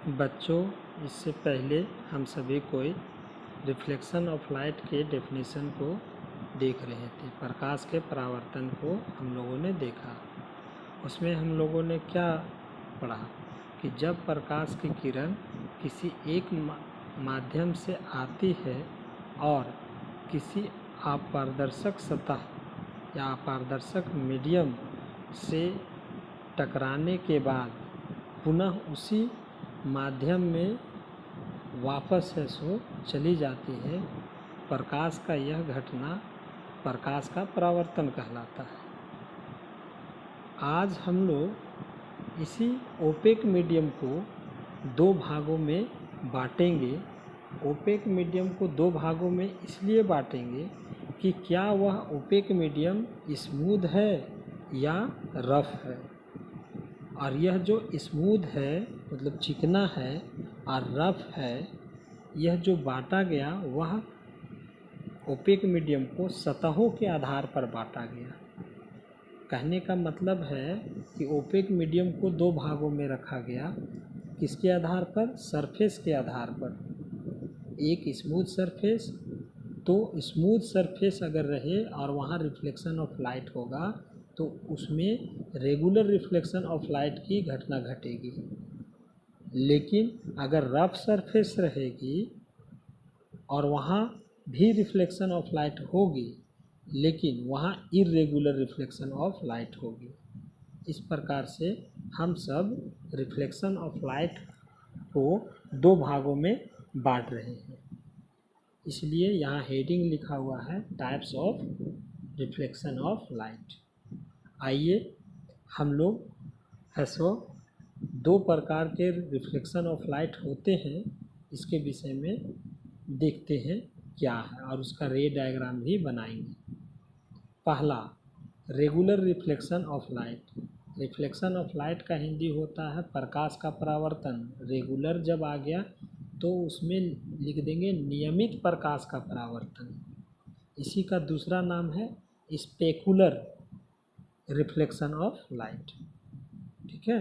बच्चों, इससे पहले हम सभी कोई रिफ्लेक्शन ऑफ लाइट के डेफिनेशन को देख रहे थे। प्रकाश के परावर्तन को हम लोगों ने देखा। उसमें हम लोगों ने क्या पढ़ा कि जब प्रकाश की किरण किसी एक माध्यम से आती है और किसी अपारदर्शक सतह या अपारदर्शक मीडियम से टकराने के बाद पुनः उसी माध्यम में वापस है सो चली जाती है, प्रकाश का यह घटना प्रकाश का परावर्तन कहलाता है। आज हम लोग इसी ओपेक मीडियम को दो भागों में बांटेंगे। ओपेक मीडियम को दो भागों में इसलिए बांटेंगे कि क्या वह ओपेक मीडियम स्मूथ है या रफ है। और यह जो स्मूथ है मतलब चिकना है और रफ है, यह जो बांटा गया वह ओपेक मीडियम को सतहों के आधार पर बांटा गया। कहने का मतलब है कि ओपेक मीडियम को दो भागों में रखा गया। किसके आधार पर? सरफेस के आधार पर। एक स्मूथ सरफेस, तो स्मूथ सरफेस अगर रहे और वहाँ रिफ्लेक्शन ऑफ लाइट होगा तो उसमें रेगुलर रिफ्लेक्शन ऑफ लाइट की घटना घटेगी। लेकिन अगर रफ सरफेस रहेगी और वहाँ भी रिफ्लेक्शन ऑफ लाइट होगी, लेकिन वहाँ इरेगुलर रिफ्लेक्शन ऑफ लाइट होगी। इस प्रकार से हम सब रिफ्लेक्शन ऑफ लाइट को दो भागों में बांट रहे हैं। इसलिए यहाँ हेडिंग लिखा हुआ है types of reflection of light. आइए हम लोग ऐसो दो प्रकार के रिफ्लेक्शन ऑफ लाइट होते हैं, इसके विषय में देखते हैं क्या है और उसका रे डायग्राम भी बनाएंगे। पहला, regular reflection of light. Reflection of light का हिंदी होता है प्रकाश का परावर्तन। रेगुलर जब आ गया तो उसमें लिख देंगे नियमित प्रकाश का परावर्तन। इसी का दूसरा नाम है स्पेकुलर रिफ्लेक्शन ऑफ लाइट। ठीक है,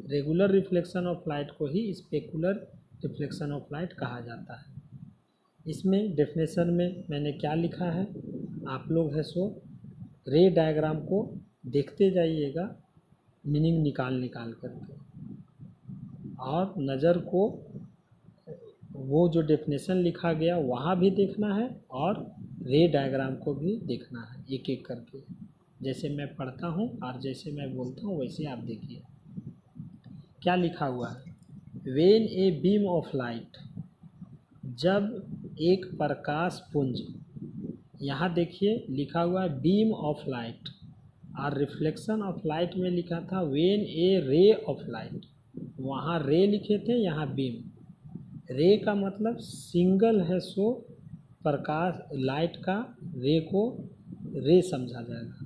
रेगुलर रिफ्लेक्शन ऑफ लाइट को ही स्पेकुलर रिफ्लेक्शन ऑफ लाइट कहा जाता है। इसमें डेफिनेशन में मैंने क्या लिखा है, आप लोग है सो रे डायग्राम को देखते जाइएगा, मीनिंग निकाल करके, और नज़र को वो जो डेफिनेशन लिखा गया वहाँ भी देखना है और रे डायग्राम को भी देखना है एक एक करके। जैसे मैं पढ़ता हूँ और जैसे मैं बोलता हूँ वैसे आप देखिए क्या लिखा हुआ है। When a beam of light, जब एक प्रकाश पुंज, यहाँ देखिए लिखा हुआ है बीम ऑफ लाइट, और रिफ्लेक्शन ऑफ लाइट में लिखा था when A ray of light. वहाँ रे लिखे थे, यहाँ बीम। रे का मतलब सिंगल है सो प्रकाश लाइट का रे को रे समझा जाएगा।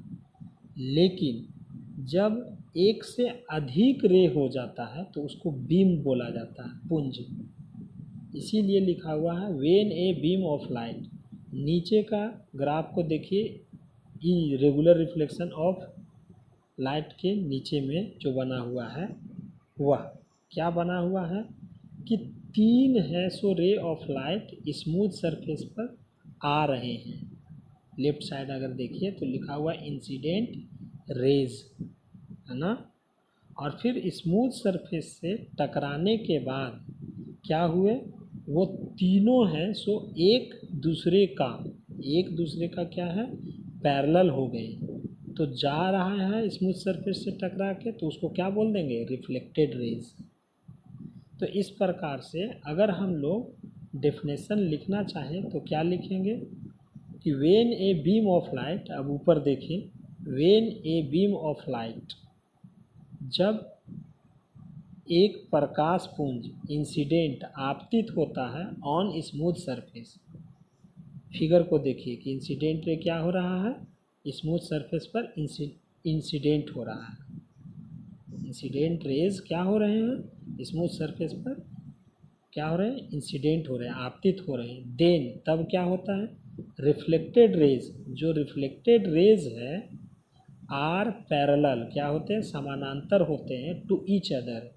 लेकिन जब एक से अधिक रे हो जाता है तो उसको बीम बोला जाता है, पुंज। इसीलिए लिखा हुआ है when a beam of light. नीचे का ग्राफ को देखिए, इरेगुलर रिफ्लेक्शन ऑफ लाइट के नीचे में जो बना हुआ है वह क्या बना हुआ है कि तीन है सो ray of light smooth surface पर आ रहे हैं। लेफ्ट साइड अगर देखिए तो लिखा हुआ इंसिडेंट रेज, है ना। और फिर स्मूथ सरफेस से टकराने के बाद क्या हुए, वो तीनों हैं सो एक दूसरे का क्या है, पैरेलल हो गए। तो जा रहा है स्मूथ सरफेस से टकरा के, तो उसको क्या बोल देंगे, रिफ्लेक्टेड रेज। तो इस प्रकार से अगर हम लोग डेफिनेशन लिखना चाहें तो क्या लिखेंगे कि when a beam of light, अब ऊपर देखिए, when a beam of light, जब एक प्रकाश पुंज इंसिडेंट आपतित होता है ऑन स्मूथ सरफेस। फिगर को देखिए कि इंसिडेंट रे क्या हो रहा है, स्मूथ सरफेस पर इंसिडेंट हो रहा है। इंसिडेंट रेज क्या हो रहे हैं, स्मूथ सरफेस पर क्या हो रहे हैं, इंसिडेंट हो रहे हैं, आपतित हो रहे हैं। देन तब क्या होता है, रिफ्लेक्टेड रेज, जो रिफ्लेक्टेड रेज है आर पैरेलल, क्या होते हैं, समानांतर होते हैं to each other,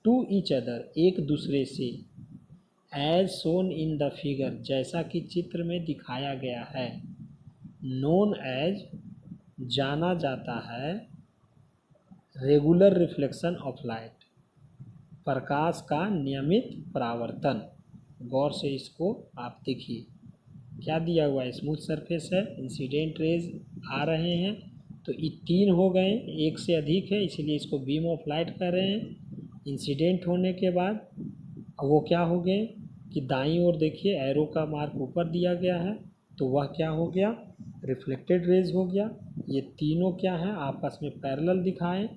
to each other, एक दूसरे से, as shown in the figure, जैसा कि चित्र में दिखाया गया है, नोन एज, जाना जाता है, रेगुलर रिफ्लेक्शन ऑफ लाइट, प्रकाश का नियमित परावर्तन। गौर से इसको आप देखिए, क्या दिया हुआ है, स्मूथ सरफेस है, इंसिडेंट रेज आ रहे हैं, तो ये 3 हो गए, एक से अधिक है इसलिए इसको बीम ऑफ लाइट कह रहे हैं। इंसिडेंट होने के बाद वो क्या हो गए कि दाईं ओर देखिए एरो का मार्क ऊपर दिया गया है, तो वह क्या हो गया, रिफ्लेक्टेड रेज हो गया। ये तीनों क्या है, आपस में पैरेलल दिखाएं,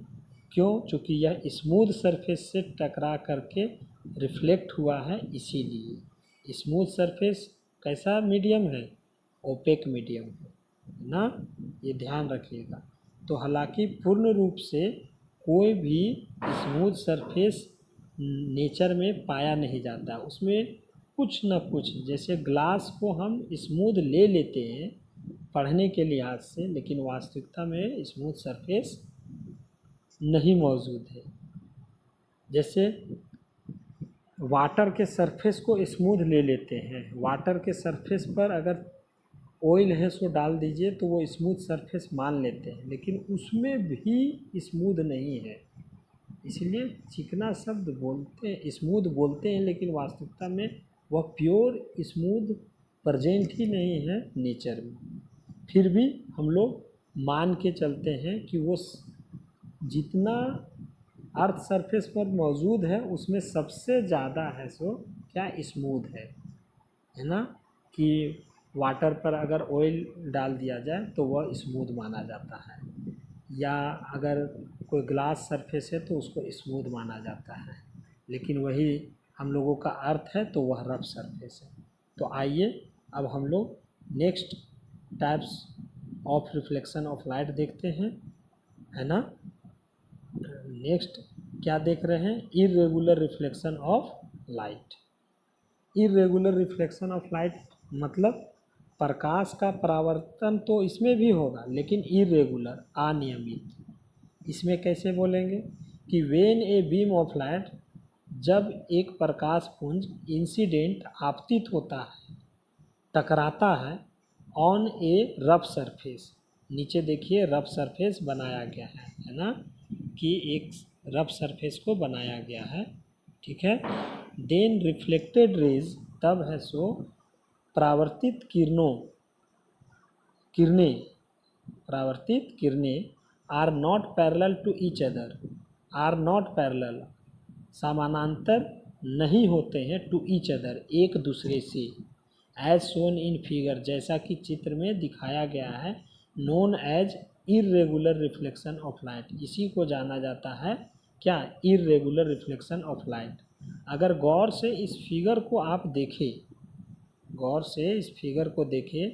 क्यों, चूँकि यह स्मूथ सरफेस से टकरा करके रिफ्लेक्ट हुआ है, इसीलिए। स्मूथ सरफेस कैसा मीडियम है, ओपेक मीडियम है ना, ये ध्यान रखिएगा। तो हालांकि पूर्ण रूप से कोई भी स्मूथ सरफेस नेचर में पाया नहीं जाता, उसमें कुछ न कुछ, जैसे ग्लास को हम स्मूथ ले लेते हैं पढ़ने के लिहाज से, लेकिन वास्तविकता में स्मूथ सरफेस नहीं मौजूद है। जैसे वाटर के सरफेस को स्मूथ ले लेते हैं, वाटर के सरफेस पर अगर ऑयल है सो डाल दीजिए तो वो स्मूथ सरफेस मान लेते हैं, लेकिन उसमें भी स्मूथ नहीं है, इसलिए चिकना शब्द बोलते हैं, स्मूथ बोलते हैं, लेकिन वास्तविकता में वह प्योर स्मूथ प्रेजेंट ही नहीं है नेचर में। फिर भी हम लोग मान के चलते हैं कि वो जितना अर्थ सरफेस पर मौजूद है उसमें सबसे ज़्यादा है सो क्या, स्मूथ है ना, कि वाटर पर अगर ऑयल डाल दिया जाए तो वह स्मूथ माना जाता है, या अगर कोई ग्लास सरफेस है तो उसको स्मूथ माना जाता है, लेकिन वही हम लोगों का अर्थ है तो वह रफ सरफेस है। तो आइए अब हम लोग next types of reflection of light देखते हैं, है ना। नेक्स्ट क्या देख रहे हैं, irregular reflection of light. Irregular reflection of light मतलब प्रकाश का परावर्तन तो इसमें भी होगा, लेकिन इर्रेगुलर, अनियमित। इसमें कैसे बोलेंगे कि when a beam of light, जब एक प्रकाश पुंज इंसिडेंट, आपतित होता है, टकराता है, ऑन ए रफ सरफेस, नीचे देखिए रफ सरफेस बनाया गया है ना, कि एक रफ सरफेस को बनाया गया है, ठीक है। देन रिफ्लेक्टेड रेज, तब है सो परावर्तित किरणें are not parallel to each other, are not parallel, समानांतर नहीं होते हैं, टू ईच अदर, एक दूसरे से, एज शोन इन फिगर, जैसा कि चित्र में दिखाया गया है, known as irregular reflection of light, इसी को जाना जाता है क्या, इर्रेगुलर रिफ्लेक्शन ऑफ लाइट। अगर गौर से इस फिगर को आप देखें, गौर से इस फिगर को देखें,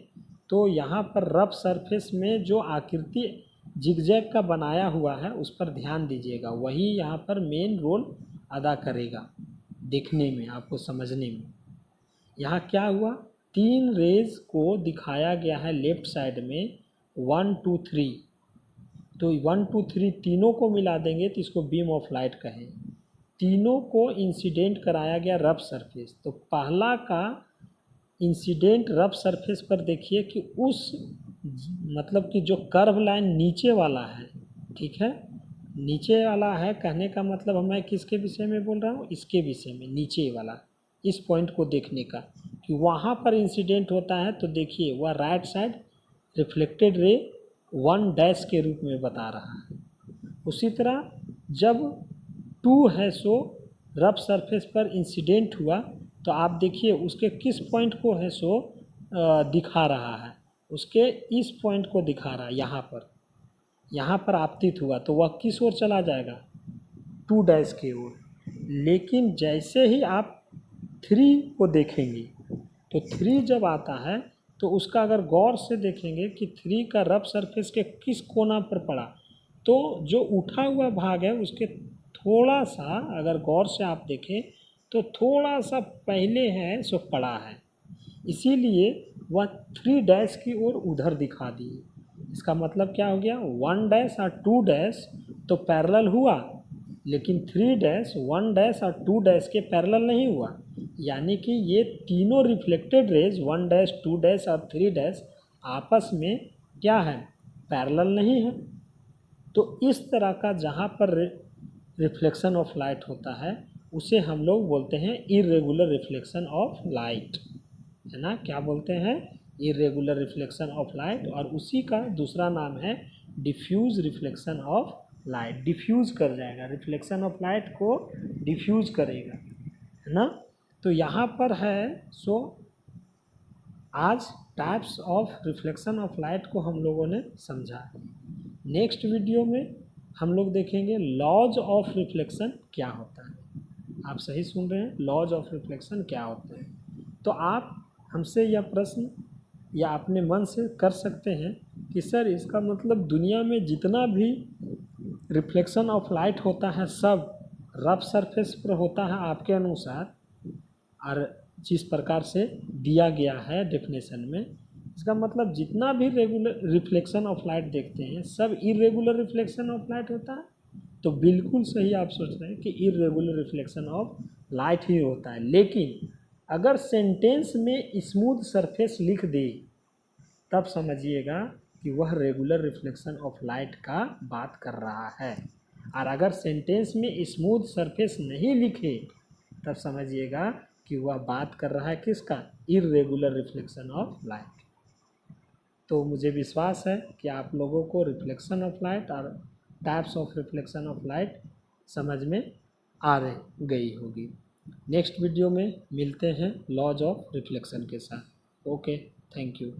तो यहाँ पर रफ सरफेस में जो आकृति जिगजैग का बनाया हुआ है उस पर ध्यान दीजिएगा, वही यहाँ पर मेन रोल अदा करेगा देखने में, आपको समझने में। यहाँ क्या हुआ, 3 रेज को दिखाया गया है लेफ्ट साइड में, 1 2 3, तो 1 2 3 तीनों को मिला देंगे तो इसको बीम ऑफ लाइट कहें। तीनों को इंसिडेंट कराया गया रफ सरफेस, तो पहला का इंसिडेंट रफ सरफेस पर देखिए कि उस मतलब कि जो कर्व लाइन नीचे वाला है, ठीक है, नीचे वाला है, कहने का मतलब मैं किसके विषय में बोल रहा हूँ, इसके विषय में, नीचे वाला, इस पॉइंट को देखने का कि वहाँ पर इंसिडेंट होता है, तो देखिए वह right side reflected ray 1 dash के रूप में बता रहा है। उसी तरह जब 2 है सो रफ सरफेस पर इंसिडेंट हुआ, तो आप देखिए उसके किस पॉइंट को है सो दिखा रहा है, उसके इस पॉइंट को दिखा रहा है, यहाँ पर आपतित हुआ तो वह किस ओर चला जाएगा, 2 डैश की ओर। लेकिन जैसे ही आप 3 को देखेंगे, तो 3 जब आता है तो उसका अगर गौर से देखेंगे कि 3 का रफ सरफेस के किस कोना पर पड़ा, तो जो उठा हुआ भाग है उसके थोड़ा सा अगर गौर से आप देखें तो थोड़ा सा पहले है सो पड़ा है, इसीलिए वह 3 डैश की ओर उधर दिखा दिए। इसका मतलब क्या हो गया, 1 डैश और 2 डैश तो पैरेलल हुआ, लेकिन 3 डैश 1 डैश और 2 डैश के पैरेलल नहीं हुआ, यानी कि ये तीनों रिफ्लेक्टेड रेज 1 डैश 2 डैश और 3 डैश आपस में क्या है, पैरेलल नहीं है। तो इस तरह का जहाँ पर रिफ्लेक्शन ऑफ लाइट होता है उसे हम लोग बोलते हैं इरेगुलर रिफ्लेक्शन ऑफ लाइट, है ना। क्या बोलते हैं, इरेगुलर रिफ्लेक्शन ऑफ लाइट। और उसी का दूसरा नाम है diffuse reflection of light. Diffuse कर जाएगा, रिफ्लेक्शन ऑफ लाइट को डिफ्यूज करेगा, है ना। तो यहाँ पर है आज types of reflection of light को हम लोगों ने समझा। नेक्स्ट वीडियो में हम लोग देखेंगे लॉज ऑफ रिफ्लेक्शन क्या होता है। आप सही सुन रहे हैं, लॉज ऑफ रिफ्लेक्शन क्या होते हैं। तो आप हमसे यह प्रश्न या अपने मन से कर सकते हैं कि सर इसका मतलब दुनिया में जितना भी रिफ्लेक्शन ऑफ लाइट होता है सब रफ सरफेस पर होता है आपके अनुसार, और जिस प्रकार से दिया गया है डेफिनेशन में, इसका मतलब जितना भी रेगुलर रिफ्लेक्शन ऑफ लाइट देखते हैं सब इरेगुलर रिफ्लेक्शन ऑफ लाइट होता है। तो बिल्कुल सही आप सोच रहे हैं कि इरेगुलर रिफ्लेक्शन ऑफ लाइट ही होता है। लेकिन अगर सेंटेंस में स्मूथ सरफेस लिख दे तब समझिएगा कि वह रेगुलर रिफ्लेक्शन ऑफ लाइट का बात कर रहा है, और अगर सेंटेंस में स्मूथ सरफेस नहीं लिखे तब समझिएगा कि वह बात कर रहा है किसका, इरेगुलर रिफ्लेक्शन ऑफ लाइट। तो मुझे विश्वास है कि आप लोगों को रिफ्लेक्शन ऑफ लाइट और types of reflection of light समझ में आ गई होगी। नेक्स्ट वीडियो में मिलते हैं लॉज ऑफ रिफ्लेक्शन के साथ। Okay, thank you.